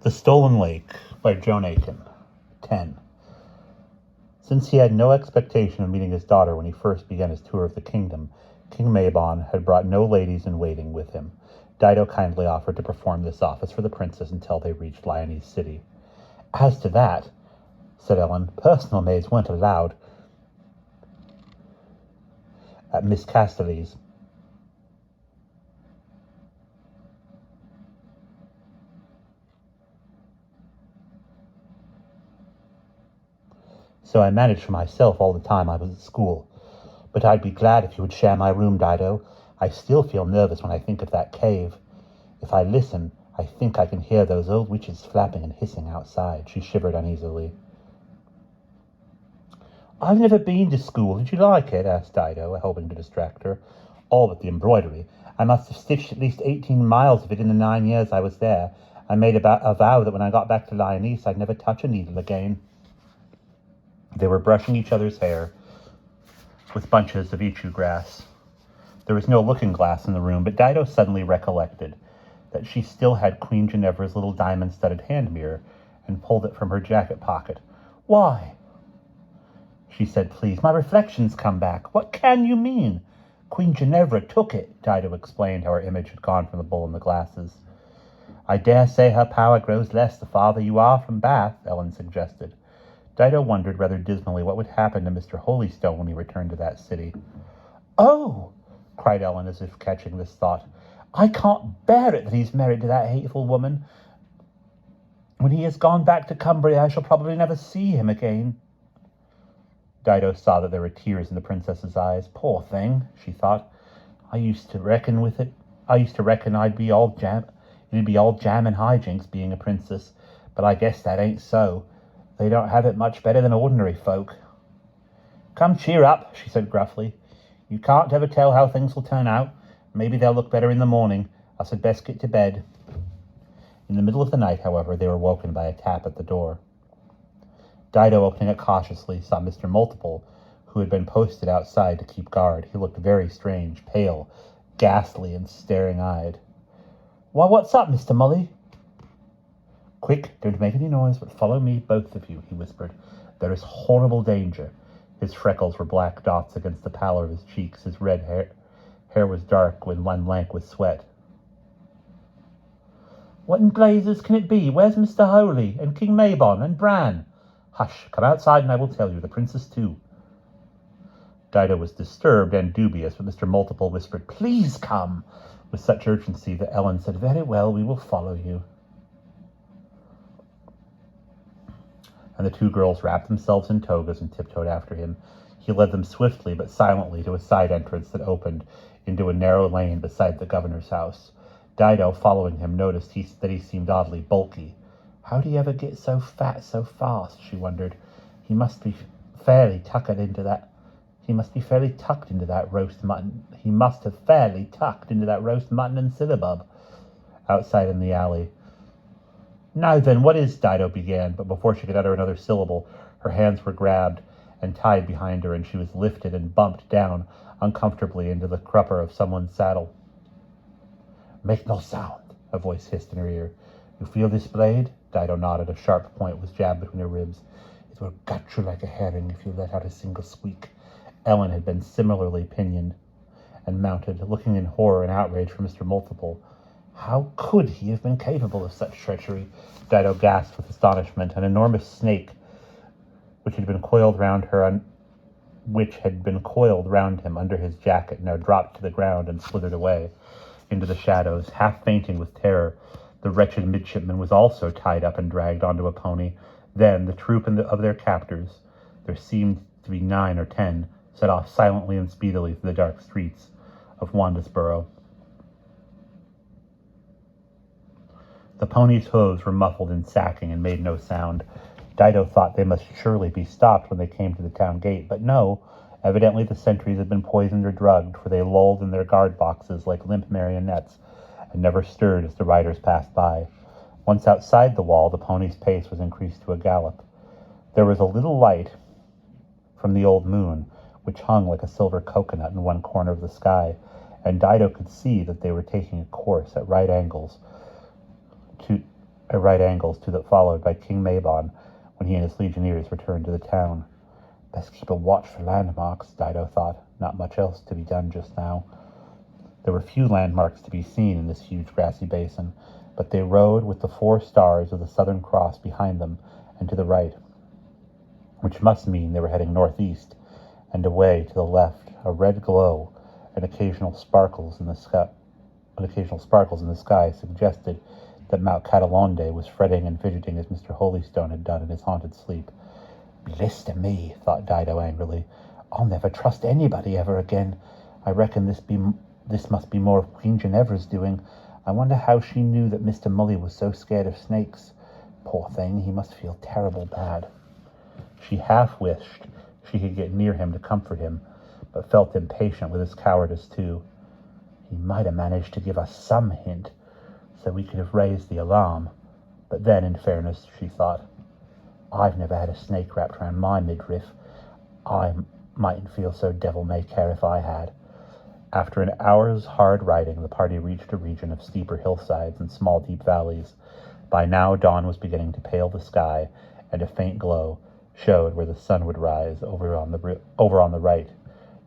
The Stolen Lake by Joan Aiken. 10. Since he had no expectation of meeting his daughter when he first began his tour of the kingdom, King Mabon had brought no ladies-in-waiting with him. Dido kindly offered to perform this office for the princess until they reached Lyonese City. "As to that," said Ellen, "personal maids weren't allowed at Miss Casterly's." "So I managed for myself all the time I was at school. But I'd be glad if you would share my room, Dido. I still feel nervous when I think of that cave. If I listen, I think I can hear those old witches flapping and hissing outside." She shivered uneasily. "I've never been to school. Did you like it?" asked Dido, hoping to distract her. "All but the embroidery. I must have stitched at least 18 miles of it in the 9 years I was there. I made a vow that when I got back to Lyonese, I'd never touch a needle again." They were brushing each other's hair with bunches of ichu grass. There was no looking-glass in the room, but Dido suddenly recollected that she still had Queen Ginevra's little diamond-studded hand mirror and pulled it from her jacket pocket. "Why?" she said, "Please, my reflection's come back." "What can you mean?" "Queen Ginevra took it," Dido explained how her image had gone from the bowl and the glasses. "I dare say her power grows less the farther you are from Bath," Ellen suggested. Dido wondered rather dismally what would happen to Mr. Holystone when he returned to that city. "Oh!" cried Ellen, as if catching this thought. "I can't bear it that he's married to that hateful woman. When he has gone back to Cumbria, I shall probably never see him again." Dido saw that there were tears in the princess's eyes. "Poor thing," she thought. I used to reckon it'd be all jam and hijinks being a princess, but I guess that ain't so. They don't have it much better than ordinary folk." "Come, cheer up," she said gruffly. "You can't ever tell how things will turn out. Maybe they'll look better in the morning. I had best get to bed." In the middle of the night, however, they were woken by a tap at the door. Dido, opening it cautiously, saw Mr. Multiple, who had been posted outside to keep guard. He looked very strange, pale, ghastly, and staring-eyed. "Why, what's up, Mr. Mully?" "Quick, don't make any noise, but follow me, both of you," he whispered. "There is horrible danger." His freckles were black dots against the pallor of his cheeks. His red hair was dark and lank with sweat. "What in blazes can it be? Where's Mr. Holy, and King Mabon, and Bran?" "Hush, come outside and I will tell you, the princess too." Dido was disturbed and dubious, but Mr. Multiple whispered, "Please come," with such urgency that Ellen said, "Very well, we will follow you." And the two girls wrapped themselves in togas and tiptoed after him. He led them swiftly but silently to a side entrance that opened into a narrow lane beside the governor's house. Dido, following him, noticed that he seemed oddly bulky. "How'd he ever get so fat so fast?" she wondered. He must be fairly tucked into that roast mutton. He must have fairly tucked into that roast mutton and syllabub. Outside in the alley. "Now then, what is—" Dido began, but before she could utter another syllable, her hands were grabbed and tied behind her, and she was lifted and bumped down uncomfortably into the crupper of someone's saddle. "Make no sound," a voice hissed in her ear. "You feel this blade?" Dido nodded. A sharp point was jabbed between her ribs. "It will gut you like a herring if you let out a single squeak." Ellen had been similarly pinioned and mounted, looking in horror and outrage for Mr. Multiple. How could he have been capable of such treachery? Dido gasped with astonishment. An enormous snake, which had been coiled round him under his jacket, now dropped to the ground and slithered away into the shadows. Half fainting with terror, the wretched midshipman was also tied up and dragged onto a pony. Then the troop of their captors, there seemed to be 9 or 10, set off silently and speedily through the dark streets of Wandesboro. The pony's hooves were muffled in sacking and made no sound. Dido thought they must surely be stopped when they came to the town gate, but no. Evidently the sentries had been poisoned or drugged, for they lolled in their guard boxes like limp marionettes and never stirred as the riders passed by. Once outside the wall, the pony's pace was increased to a gallop. There was a little light from the old moon, which hung like a silver coconut in one corner of the sky, and Dido could see that they were taking a course at right angles at right angles to that followed by King Mabon when he and his legionnaires returned to the town. Best keep a watch for landmarks, Dido thought. Not much else to be done just now. There were few landmarks to be seen in this huge grassy basin, but they rode with the 4 stars of the Southern Cross behind them and to the right, which must mean they were heading northeast, and away to the left, a red glow and occasional sparkles in the sky suggested that Mount Catalonde was fretting and fidgeting as Mr. Holystone had done in his haunted sleep. Blister me, thought Dido angrily. I'll never trust anybody ever again. I reckon this must be more of Queen Ginevra's doing. I wonder how she knew that Mr. Mully was so scared of snakes. Poor thing, he must feel terrible bad. She half wished she could get near him to comfort him, but felt impatient with his cowardice too. He might have managed to give us some hint, so we could have raised the alarm. But then, in fairness, she thought, I've never had a snake wrapped around my midriff. I mightn't feel so devil-may-care if I had. After an hour's hard riding, the party reached a region of steeper hillsides and small deep valleys. By now dawn was beginning to pale the sky, and a faint glow showed where the sun would rise over on the right.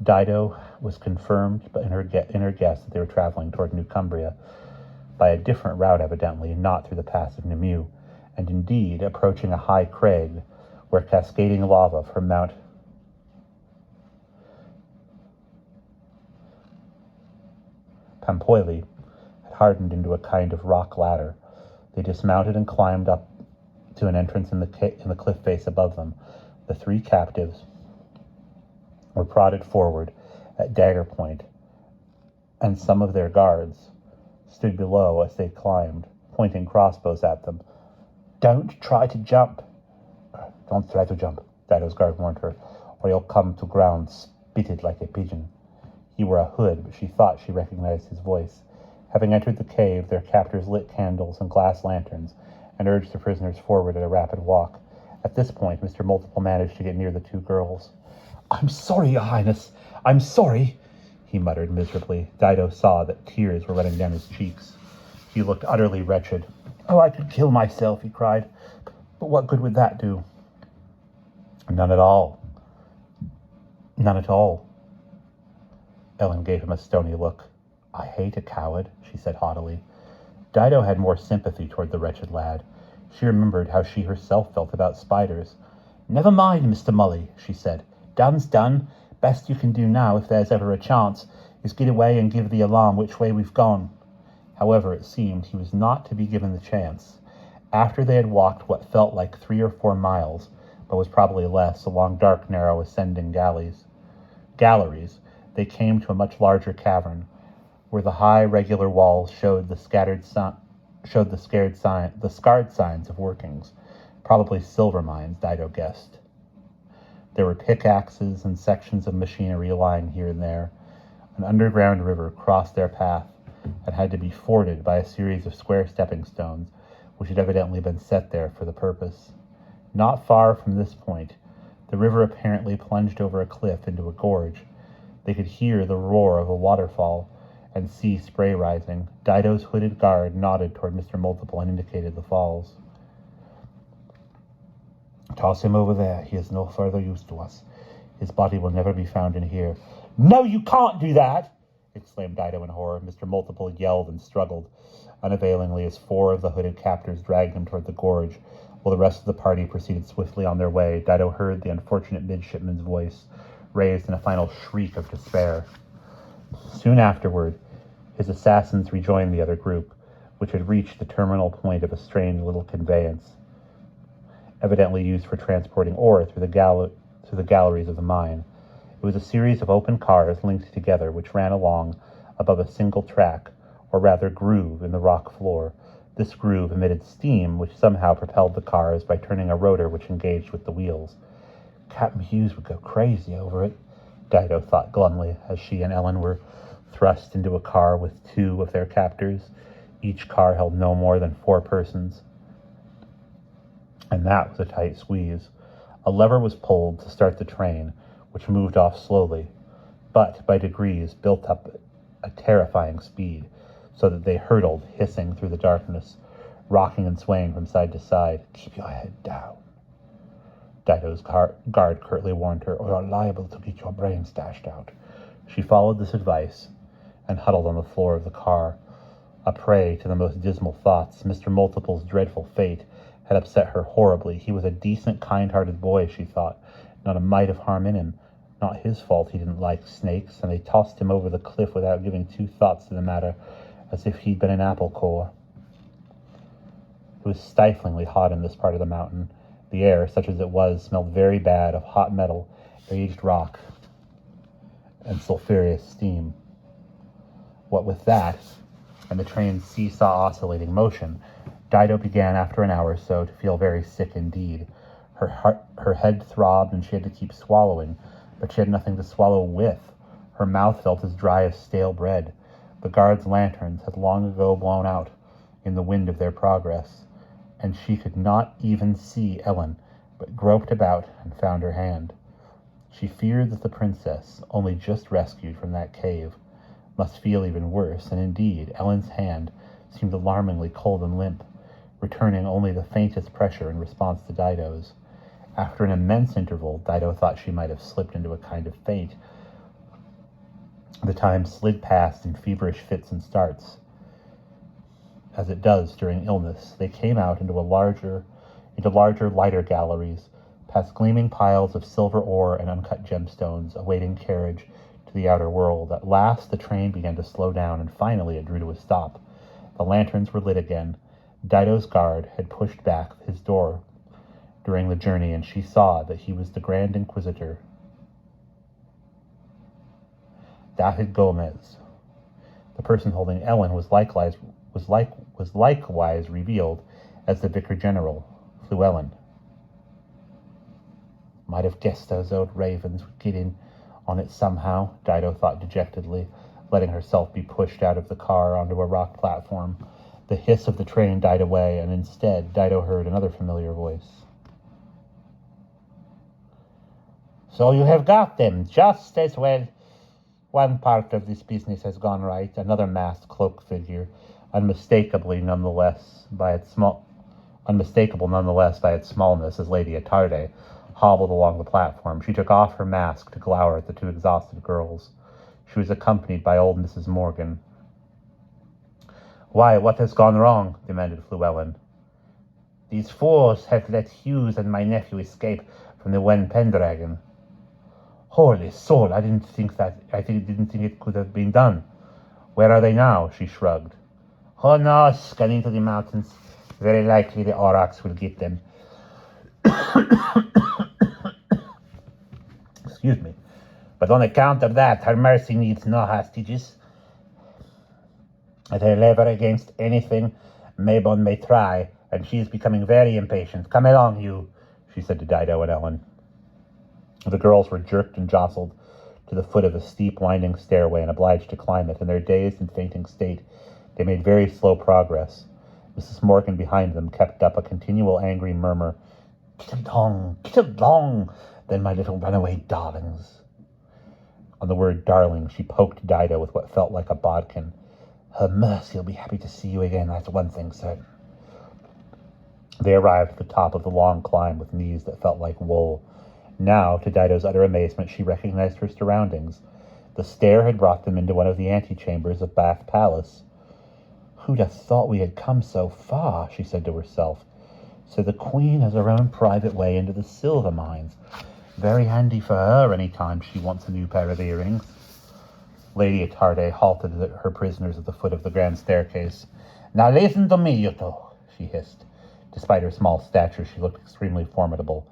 Dido was confirmed in her guess that they were traveling toward New Cumbria, by a different route evidently, not through the pass of Namur, and indeed approaching a high crag where cascading lava from Mount Pampoili had hardened into a kind of rock ladder. They dismounted and climbed up to an entrance in the cliff face above them. The 3 captives were prodded forward at dagger point, and some of their guards stood below as they climbed, pointing crossbows at them. Don't try to jump. Don't try to jump, Dido's guard warned her, or you'll come to ground spitted like a pigeon. He wore a hood, but she thought she recognized his voice. Having entered the cave, their captors lit candles and glass lanterns and urged the prisoners forward at a rapid walk. At this point, Mr. Multiple managed to get near the 2 girls. I'm sorry, Your Highness. I'm sorry, he muttered miserably. Dido saw that tears were running down his cheeks. He looked utterly wretched. Oh, I could kill myself, he cried. But what good would that do? None at all. None at all. Ellen gave him a stony look. I hate a coward, she said haughtily. Dido had more sympathy toward the wretched lad. She remembered how she herself felt about spiders. Never mind, Mr. Mully, she said. Done's done. Best you can do now, if there's ever a chance, is get away and give the alarm which way we've gone. However, it seemed he was not to be given the chance. After they had walked what felt like 3 or 4 miles, but was probably less, along dark, narrow, ascending galleries, they came to a much larger cavern, where the high, regular walls showed the scarred signs of workings, probably silver mines, Dido guessed. There were pickaxes and sections of machinery lying here and there. An underground river crossed their path and had to be forded by a series of square stepping stones, which had evidently been set there for the purpose. Not far from this point, the river apparently plunged over a cliff into a gorge. They could hear the roar of a waterfall and see spray rising. Dido's hooded guard nodded toward Mr. Multiple and indicated the falls. Toss him over there. He is no further use to us. His body will never be found in here. No, you can't do that, exclaimed Dido in horror. Mr. Multiple yelled and struggled unavailingly as 4 of the hooded captors dragged him toward the gorge, while the rest of the party proceeded swiftly on their way. Dido heard the unfortunate midshipman's voice, raised in a final shriek of despair. Soon afterward, his assassins rejoined the other group, which had reached the terminal point of a strange little conveyance, evidently used for transporting ore through the galleries of the mine. It was a series of open cars linked together, which ran along above a single track, or rather groove, in the rock floor. This groove emitted steam, which somehow propelled the cars by turning a rotor which engaged with the wheels. Captain Hughes would go crazy over it, Dido thought glumly, as she and Ellen were thrust into a car with 2 of their captors. Each car held no more than 4 persons, and that was a tight squeeze. A lever was pulled to start the train, which moved off slowly, but by degrees built up a terrifying speed, so that they hurtled, hissing through the darkness, rocking and swaying from side to side. "Keep your head down," Dido's guard curtly warned her, "or you're liable to get your brains dashed out." She followed this advice and huddled on the floor of the car, a prey to the most dismal thoughts. Mr. Multiple's dreadful fate had upset her horribly. He was a decent, kind-hearted boy, she thought, not a mite of harm in him. Not his fault he didn't like snakes, and they tossed him over the cliff without giving two thoughts to the matter, as if he'd been an apple core. It was stiflingly hot in this part of the mountain. The air, such as it was, smelled very bad of hot metal, aged rock, and sulphurous steam. What with that, and the train's seesaw oscillating motion, Dido began after an hour or so to feel very sick indeed. Her head throbbed and she had to keep swallowing, but she had nothing to swallow with. Her mouth felt as dry as stale bread. The guards' lanterns had long ago blown out in the wind of their progress, and she could not even see Ellen, but groped about and found her hand. She feared that the princess, only just rescued from that cave, must feel even worse, and indeed Ellen's hand seemed alarmingly cold and limp, returning only the faintest pressure in response to Dido's. After an immense interval, Dido thought she might have slipped into a kind of faint. The time slid past in feverish fits and starts, as it does during illness. They came out into larger, lighter galleries, past gleaming piles of silver ore and uncut gemstones, awaiting carriage to the outer world. At last the train began to slow down, and finally it drew to a stop. The lanterns were lit again. Dido's guard had pushed back his door during the journey, and she saw that he was the Grand Inquisitor, David Gomez. The person holding Ellen was likewise revealed as the Vicar General, Llewellyn. Might have guessed those old ravens would get in on it somehow, Dido thought dejectedly, letting herself be pushed out of the car onto a rock platform. The hiss of the train died away, and instead Dido heard another familiar voice. "So you have got them, just as well. One part of this business has gone right." Another masked cloaked figure, unmistakable nonetheless by its smallness as Lady Attarde, hobbled along the platform. She took off her mask to glower at the two exhausted girls. She was accompanied by old Mrs. Morgan. "Why, what has gone wrong?" demanded Llewellyn. "These fools have let Hughes and my nephew escape from the Wen Pendragon." "Holy soul, I didn't think it could have been done. Where are they now?" She shrugged. "Who knows? Gone into the mountains. Very likely the Aurochs will get them." Excuse me. "But on account of that, Her Mercy needs no hostages. At her lever against anything, Maybon may try, and she is becoming very impatient. Come along, you," she said to Dido and Ellen. The girls were jerked and jostled to the foot of a steep, winding stairway and obliged to climb it. In their dazed and fainting state, they made very slow progress. Mrs. Morgan behind them kept up a continual angry murmur. Get along, then, my little runaway darlings." On the word darling, she poked Dido with what felt like a bodkin. "Her Mercy will be happy to see you again, that's one thing certain." They arrived at the top of the long climb with knees that felt like wool. Now, to Dido's utter amazement, she recognized her surroundings. The stair had brought them into one of the antechambers of Bath Palace. "Who'd have thought we had come so far?" she said to herself. "So the Queen has her own private way into the silver mines. Very handy for her any time she wants a new pair of earrings." Lady Attarde halted her prisoners at the foot of the grand staircase. "Now listen to me, you two," she hissed. Despite her small stature, she looked extremely formidable.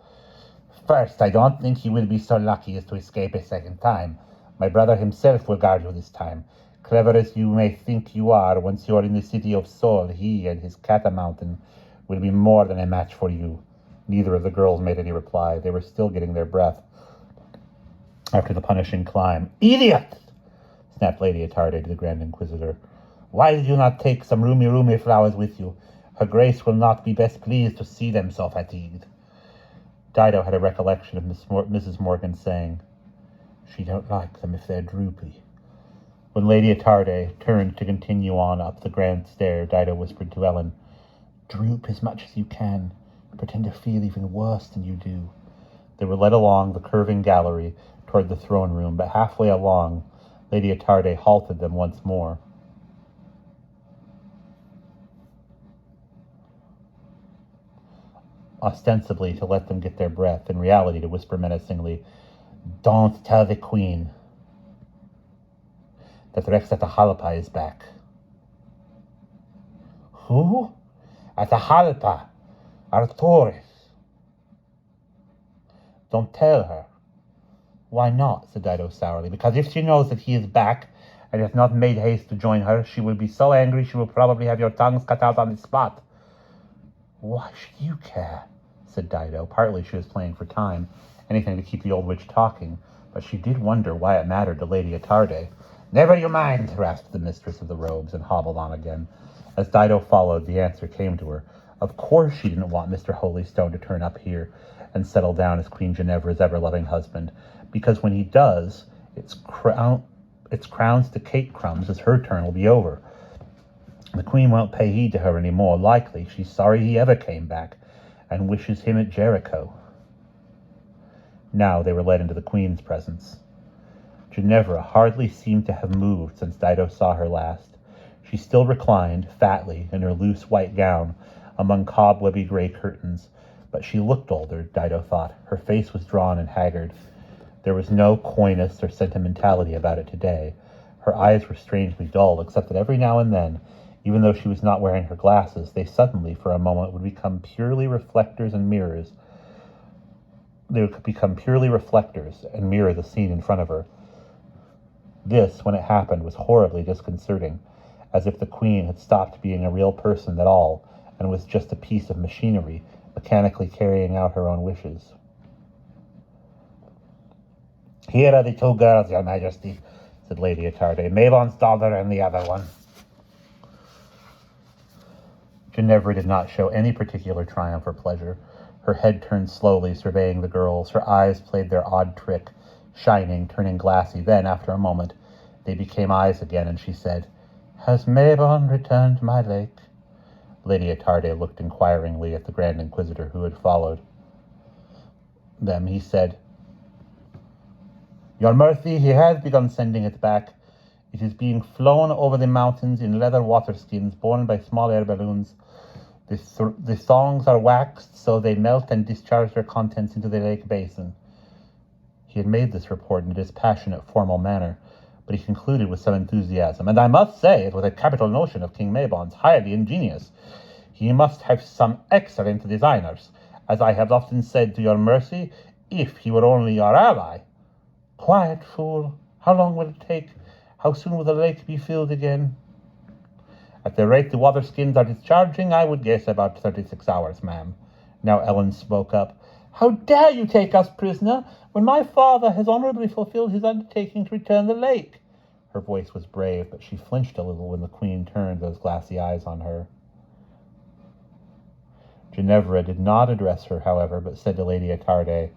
"First, I don't think you will be so lucky as to escape a second time. My brother himself will guard you this time. Clever as you may think you are, once you are in the city of Sol, he and his Catamountain will be more than a match for you." Neither of the girls made any reply. They were still getting their breath after the punishing climb. "Idiot!" snapped Lady Attarde to the Grand Inquisitor. "Why did you not take some roomy flowers with you? Her Grace will not be best pleased to see them so fatigued." Dido had a recollection of Mrs. Morgan saying, "She don't like them if they're droopy." When Lady Attarde turned to continue on up the grand stair, Dido whispered to Ellen, Droop as much as you can. Pretend to feel even worse than you do. They were led along the curving gallery toward the throne room, but halfway along, Lady Attarde halted them once more. Ostensibly to let them get their breath, in reality to whisper menacingly, "Don't tell the Queen that Rex Atahalpa is back." "Who?" "Atahalpa, Artoris." "Don't tell her." "Why not?" said Dido sourly. "Because if she knows that he is back and has not made haste to join her, she will be so angry she will probably have your tongues cut out on the spot." "Why should you care?" said Dido. Partly she was playing for time, anything to keep the old witch talking, but she did wonder why it mattered to Lady Attarde. "Never you mind," rasped the mistress of the robes, and hobbled on again. As Dido followed, the answer came to her. Of course she didn't want Mr. Holystone to turn up here and settle down as Queen Ginevra's ever-loving husband, because when he does, it's crowns to cake crumbs as her turn will be over. The Queen won't pay heed to her any more. Likely she's sorry he ever came back, and wishes him at Jericho. Now they were led into the Queen's presence. Ginevra hardly seemed to have moved since Dido saw her last. She still reclined, fatly, in her loose white gown, among cobwebby gray curtains, but she looked older, Dido thought. Her face was drawn and haggard. There was no coyness or sentimentality about it today. Her eyes were strangely dull, except that every now and then, even though she was not wearing her glasses, they suddenly, for a moment, would become purely reflectors and mirrors. They would become purely reflectors and mirror the scene in front of her. This, when it happened, was horribly disconcerting, as if the Queen had stopped being a real person at all and was just a piece of machinery, mechanically carrying out her own wishes. "Here are the two girls, Your Majesty," said Lady Attarde. "Mabon's daughter and the other one." Ginevra did not show any particular triumph or pleasure. Her head turned slowly, surveying the girls. Her eyes played their odd trick, shining, turning glassy. Then, after a moment, they became eyes again, and she said, "Has Mabon returned my lake?" Lady Attarde looked inquiringly at the Grand Inquisitor who had followed them. He said, "Your Mercy, he has begun sending it back. It is being flown over the mountains in leather waterskins borne by small air balloons. The songs are waxed so they melt and discharge their contents into the lake basin." He had made this report in a dispassionate, formal manner, but he concluded with some enthusiasm, "And I must say it was a capital notion of King Mabon's, highly ingenious. He must have some excellent designers. As I have often said to Your Mercy, if he were only our ally." "Quiet, fool. How long will it take? How soon will the lake be filled again?" "At the rate the waterskins are discharging, I would guess about 36 hours, ma'am." Now Ellen spoke up. "How dare you take us prisoner, when my father has honorably fulfilled his undertaking to return the lake?" Her voice was brave, but she flinched a little when the Queen turned those glassy eyes on her. Ginevra did not address her, however, but said to Lady Attarde,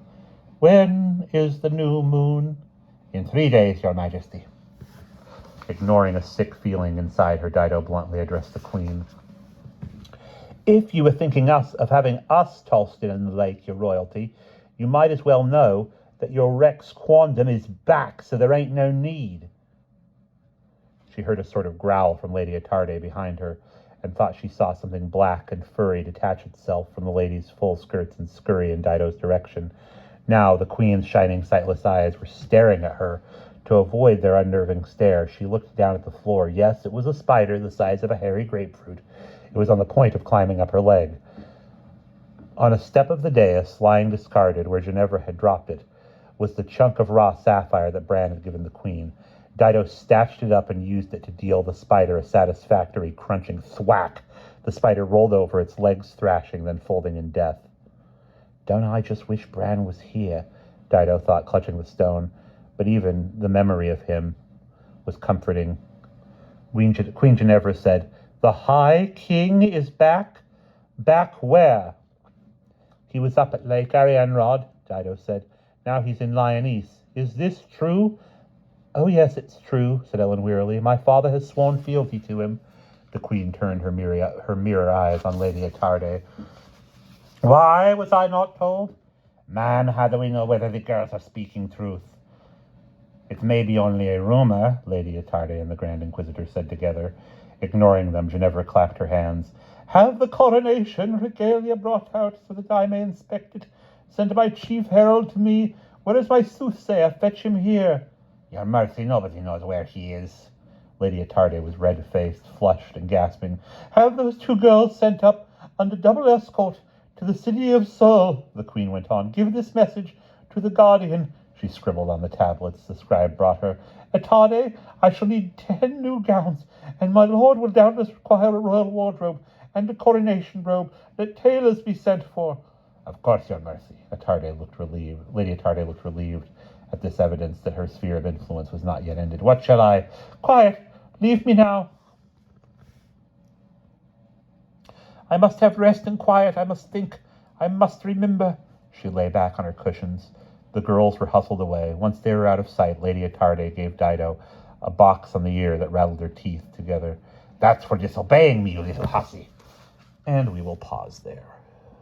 "When is the new moon?" "In 3 days, Your Majesty." Ignoring a sick feeling inside her, Dido bluntly addressed the Queen. "If you were thinking of having us tossed in the lake, Your Royalty, you might as well know that your Rex Quondam is back, so there ain't no need." She heard a sort of growl from Lady Attarde behind her, and thought she saw something black and furry detach itself from the lady's full skirts and scurry in Dido's direction. Now the Queen's shining, sightless eyes were staring at her. To avoid their unnerving stare, she looked down at the floor. Yes, it was a spider the size of a hairy grapefruit. It was on the point of climbing up her leg. On a step of the dais, lying discarded where Ginevra had dropped it, was the chunk of raw sapphire that Bran had given the Queen. Dido snatched it up and used it to deal the spider a satisfactory, crunching thwack. The spider rolled over, its legs thrashing, then folding in death. "Don't I just wish Bran was here?" Dido thought, clutching the stone. But even the memory of him was comforting. Queen Ginevra said, "The High King is back?" "Back where?" "He was up at Lake Arianrhod," Dido said. "Now he's in Lyonesse. Is this true?" "Oh, yes, it's true," said Ellen wearily. "My father has sworn fealty to him." The Queen turned her mirror eyes on Lady Attarde. Why was I not told? Man, how do we know whether the girls are speaking truth? It may be only a rumour, Lady Attarde and the Grand Inquisitor said together. Ignoring them, Ginevra clapped her hands. Have the coronation regalia brought out so that I may inspect it. Send my chief herald to me. Where is my soothsayer? Fetch him here. Your mercy, nobody knows where he is. Lady Attarde was red-faced, flushed, and gasping. Have those two girls sent up under double escort to the city of Seoul, the Queen went on. Give this message to the Guardian. She scribbled on the tablets the scribe brought her. Attarde, I shall need 10 new gowns, and my lord will doubtless require a royal wardrobe and a coronation robe. Let tailors be sent for. Of course, your mercy. Attarde looked relieved. Lady Attarde looked relieved at this evidence that her sphere of influence was not yet ended. What shall I? Quiet! Leave me now. I must have rest and quiet. I must think. I must remember. She lay back on her cushions. The girls were hustled away. Once they were out of sight, Lady Attarde gave Dido a box on the ear that rattled her teeth together. That's for disobeying me, you little hussy. And we will pause there.